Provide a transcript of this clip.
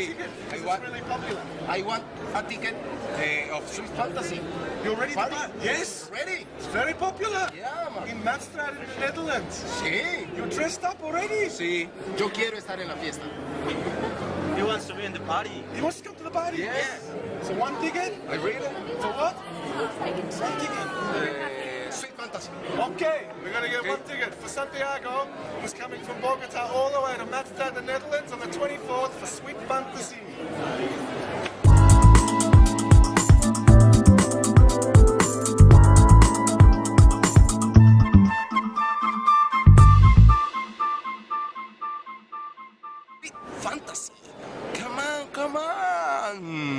ticket. I It's want- really popular. I want a ticket of Sweet Fantasy. You're ready to Party? buy? Yes. Ready? It's very popular. Yeah, man. In Madstad in the Netherlands. Sí. You're dressed up already? Sí. Yo quiero estar en la fiesta. He wants to be in the party. He wants to come to the party? Yes. So one ticket? I read it. For what? One ticket. Sweet Fantasy. Okay, we're going to get Okay. one ticket for Santiago, who's coming from Bogota all the way to Madstad, the Netherlands on the 24th for Sweet Fantasy. Sweet Fantasy. Come on, come on.